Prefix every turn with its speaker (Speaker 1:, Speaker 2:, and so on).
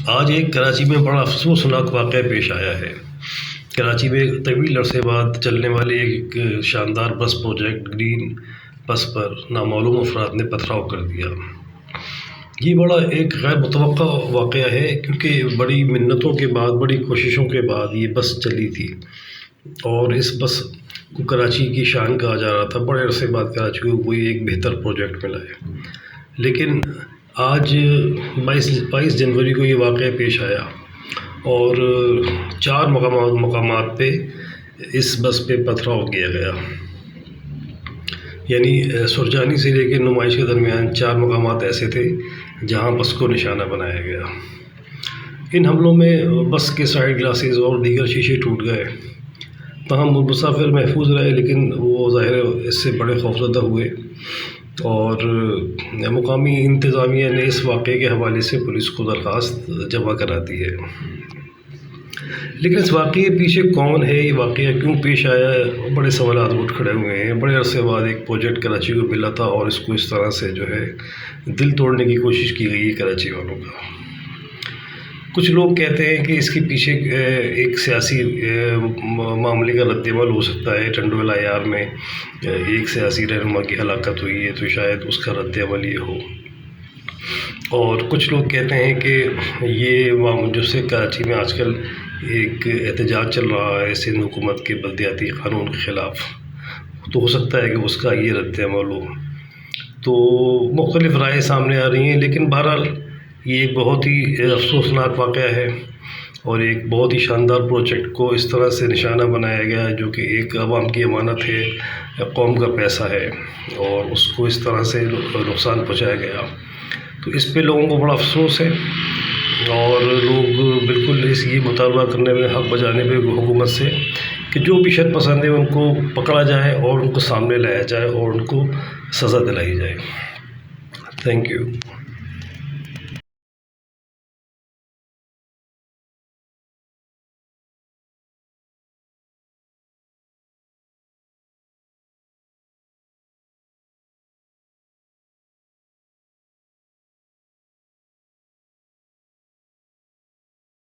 Speaker 1: آج ایک کراچی میں بڑا افسوسناک واقعہ پیش آیا ہے۔ کراچی میں طویل عرصے بعد چلنے والے ایک شاندار بس پروجیکٹ گرین بس پر نامعلوم افراد نے پتھراؤ کر دیا۔ یہ بڑا ایک غیر متوقع واقعہ ہے کیونکہ بڑی منتوں کے بعد، بڑی کوششوں کے بعد یہ بس چلی تھی اور اس بس کو کراچی کی شان کہا جا رہا تھا۔ بڑے عرصے بعد کراچی کو کوئی ایک بہتر پروجیکٹ ملا ہے، لیکن آج 22 جنوری کو یہ واقعہ پیش آیا اور 4 مقامات پہ اس بس پہ پتھراؤ کیا گیا۔ یعنی سرجانی سے لے کے نمائش کے درمیان 4 مقامات ایسے تھے جہاں بس کو نشانہ بنایا گیا۔ ان حملوں میں بس کے سائیڈ گلاسز اور دیگر شیشے ٹوٹ گئے، تاہم مسافر محفوظ رہے، لیکن وہ ظاہر ہے اس سے بڑے خوفزدہ ہوئے اور مقامی انتظامیہ نے اس واقعے کے حوالے سے پولیس کو درخواست جمع کرا دی ہے۔ لیکن اس واقعے کے پیچھے کون ہے، یہ واقعہ کیوں پیش آیا ہے، بڑے سوالات اٹھ کھڑے ہوئے ہیں۔ بڑے عرصے بعد ایک پروجیکٹ کراچی کو ملا تھا اور اس کو اس طرح سے جو ہے دل توڑنے کی کوشش کی گئی ہے کراچی والوں کا۔ کچھ لوگ کہتے ہیں کہ اس کے پیچھے ایک سیاسی معاملے کا رد عمل ہو سکتا ہے۔ ٹنڈوالہ عیار میں ایک سیاسی رہنما کی ہلاکت ہوئی ہے تو شاید اس کا رد عمل یہ ہو، اور کچھ لوگ کہتے ہیں کہ یہ جو سے کراچی میں آج کل ایک احتجاج چل رہا ہے سندھ حکومت کے بلدیاتی قانون کے خلاف، تو ہو سکتا ہے کہ اس کا یہ رد عمل ہو۔ تو مختلف رائے سامنے آ رہی ہیں، لیکن بہرحال یہ ایک بہت ہی افسوسناک واقعہ ہے اور ایک بہت ہی شاندار پروجیکٹ کو اس طرح سے نشانہ بنایا گیا ہے جو کہ ایک عوام کی امانت ہے، قوم کا پیسہ ہے، اور اس کو اس طرح سے نقصان پہنچایا گیا۔ تو اس پہ لوگوں کو بڑا افسوس ہے اور لوگ بالکل یہ مطالبہ کرنے میں، حق بجانے پہ حکومت سے کہ جو بھی شر پسند ہے ان کو پکڑا جائے اور ان کو سامنے لایا جائے اور ان کو سزا دلائی جائے۔ Thank you.